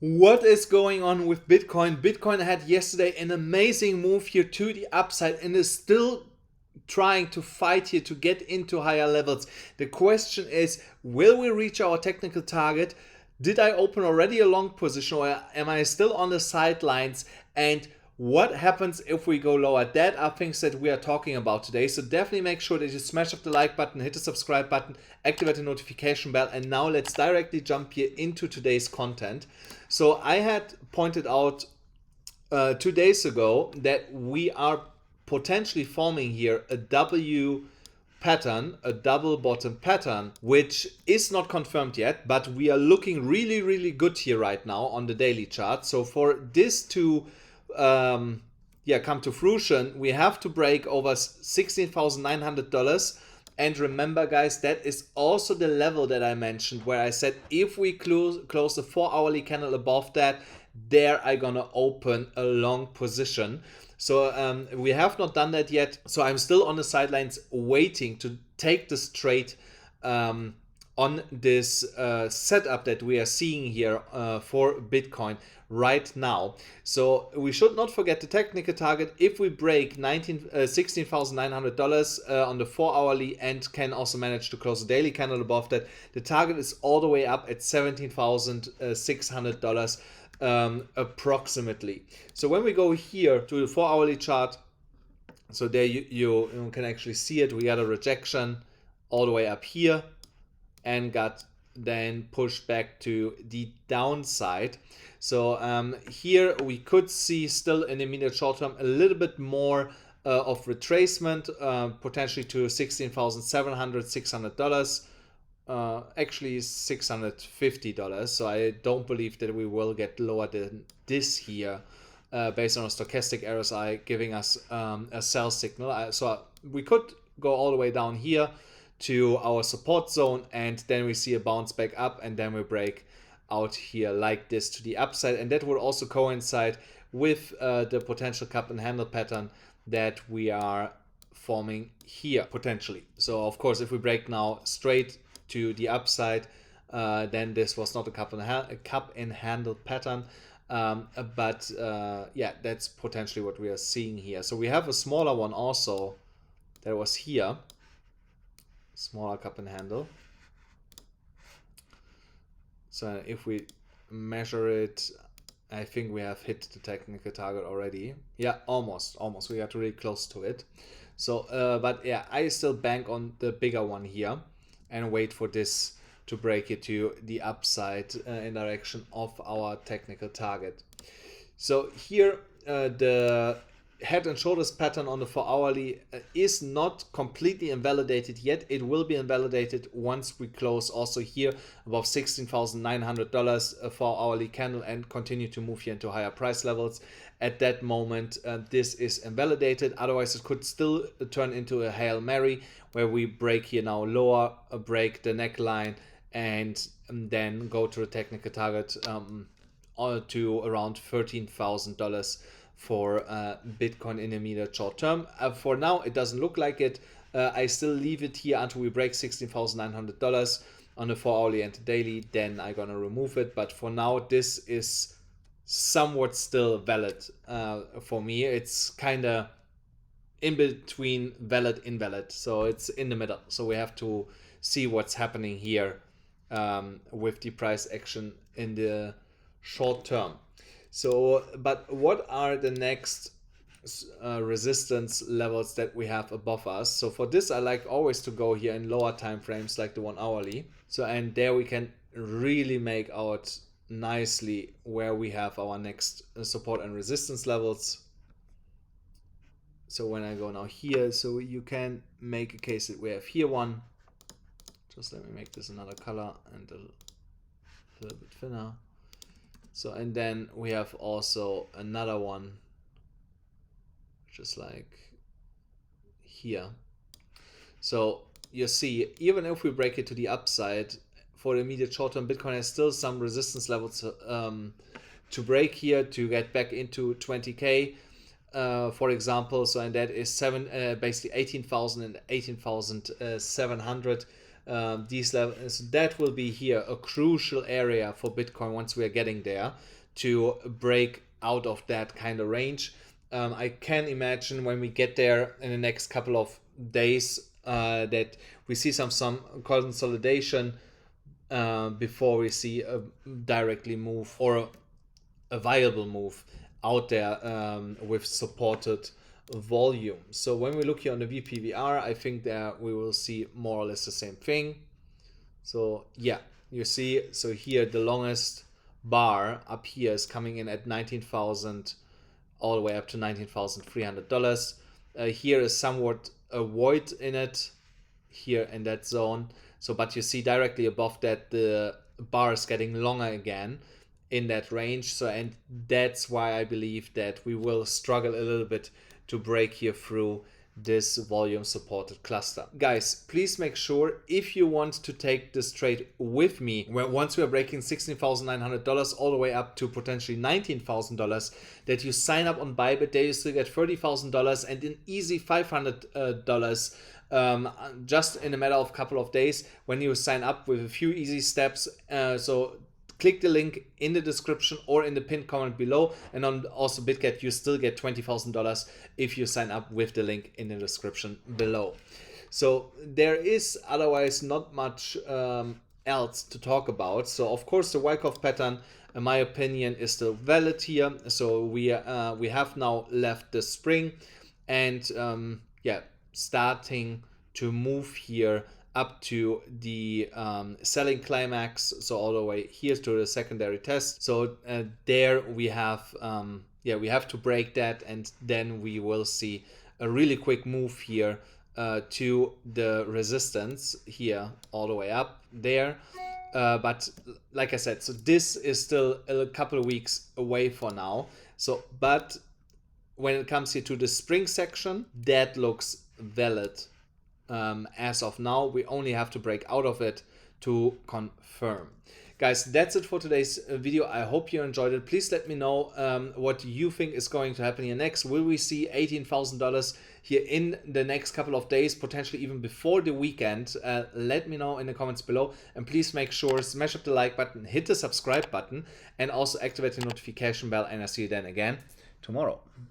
What is going on with Bitcoin? Bitcoin had yesterday an amazing move here to the upside and is still trying to fight here to get into higher levels. The question is, will we reach our technical target? Did I open already a long position or am I still on the sidelines? And what happens if we go lower? That are things that we are talking about today. So definitely make sure that you smash up the like button, hit the subscribe button, activate the notification bell. And now let's directly jump here into today's content. So I had pointed out 2 days ago that we are potentially forming here a W pattern, a double bottom pattern, which is not confirmed yet, but we are looking really, really good here right now on the daily chart. So for this to come to fruition, we have to break over $16,900. And remember, guys, that is also the level that I mentioned where I said if we close the 4-hourly candle above that, there I'm gonna open a long position. So we have not done that yet. So I'm still on the sidelines waiting to take this trade on this setup that we are seeing here for Bitcoin right now. So we should not forget the technical target. If we break $16,900 on the 4-hourly and can also manage to close the daily candle above that, the target is all the way up at $17,600 approximately. So when we go here to the 4-hourly chart, so there you can actually see it. We got a rejection all the way up here and got then pushed back to the downside. So here we could see still in the immediate short term a little bit more of retracement, potentially to $16,700, $600. Actually $650. So I don't believe that we will get lower than this here based on a stochastic RSI giving us a sell signal. So we could go all the way down here to our support zone, and then we see a bounce back up, and then we break out here like this to the upside, and that would also coincide with the potential cup and handle pattern that we are forming here potentially. So of course, if we break now straight to the upside, then this was not a cup and handle pattern, but yeah, that's potentially what we are seeing here. So we have a smaller one also that was here, smaller cup and handle. So if we measure it, I think we have hit the technical target already. Yeah, almost. We got really close to it. So, but yeah, I still bank on the bigger one here and wait for this to break it to the upside in direction of our technical target. So here the head and shoulders pattern on the 4-hourly is not completely invalidated yet. It will be invalidated once we close also here above $16,900 a 4-hourly candle and continue to move here into higher price levels. At that moment, this is invalidated. Otherwise, it could still turn into a Hail Mary where we break here now lower, break the neckline, and then go to the technical target to around $13,000 for Bitcoin in the immediate short term. For now, it doesn't look like it. I still leave it here until we break $16,900 on the 4-hourly and the daily. Then I'm gonna remove it. But for now, this is somewhat still valid for me. It's kind of in between valid, invalid. So it's in the middle. So we have to see what's happening here with the price action in the short term. So, but what are the next resistance levels that we have above us? So for this, I like always to go here in lower time frames like the 1-hourly. So, and there we can really make out nicely where we have our next support and resistance levels. So when I go now here, so you can make a case that we have here one. Just let me make this another color and a little bit thinner. So, and then we have also another one, just like here. So you see, even if we break it to the upside, for the immediate short term, Bitcoin has still some resistance levels to break here to get back into 20K, for example. So, and that is basically 18,000 and 18,700 these levels. That will be here a crucial area for Bitcoin once we are getting there to break out of that kind of range. I can imagine when we get there in the next couple of days that we see some consolidation before we see a directly move or a viable move out there with supported volume. So when we look here on the Vpvr, I think that we will see more or less the same thing. So yeah, you see, so here the longest bar up here is coming in at 19,000 all the way up to $19,300. Here is somewhat a void in it here in that zone. So, but you see directly above that the bar is getting longer again in that range. So, and that's why I believe that we will struggle a little bit to break here through this volume supported cluster. Guys, please make sure if you want to take this trade with me, where once we are breaking $16,900 all the way up to potentially $19,000, that you sign up on BYBIT. There you still get $30,000 and an easy $500 just in a matter of a couple of days when you sign up with a few easy steps. So click the link in the description or in the pinned comment below, and on also Bitget you still get $20,000 if you sign up with the link in the description below. So there is otherwise not much else to talk about. So of course the Wyckoff pattern, in my opinion, is still valid here. So we have now left the spring and yeah, starting to move here up to the selling climax, so all the way here to the secondary test. So there we have yeah, we have to break that, and then we will see a really quick move here to the resistance here all the way up there. But like I said, so this is still a couple of weeks away for now. So but when it comes here to the spring section, that looks valid. As of now, we only have to break out of it to confirm. Guys, that's it for today's video. I hope you enjoyed it. Please let me know what you think is going to happen here next. Will we see $18,000 here in the next couple of days, potentially even before the weekend? Let me know in the comments below. And please make sure, smash up the like button, hit the subscribe button, and also activate the notification bell. And I'll see you then again tomorrow.